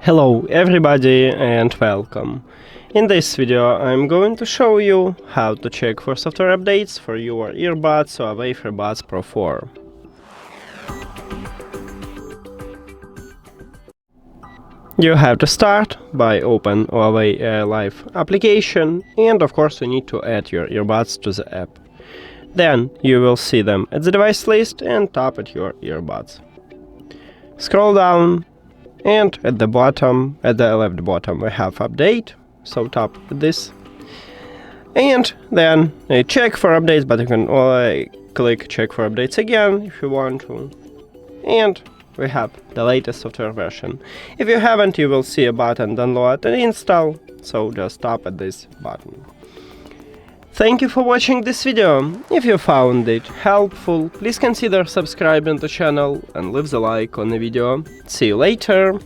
Hello everybody and welcome. In this video I'm going to show you how to check for software updates for your earbuds HUAWEI FreeBuds Pro 4. You have to start by open HUAWEI Live application, and of course you need to add your earbuds to the app. Then you will see them at the device list and tap at your earbuds. Scroll down, and at the bottom, at the left bottom, we have update, so tap this. And then check for updates, but you can click check for updates again if you want to. And we have the latest software version. If you haven't, you will see a button download and install, so just tap at this button. Thank you for watching this video. If you found it helpful, please consider subscribing to the channel and leave the like on the video. See you later!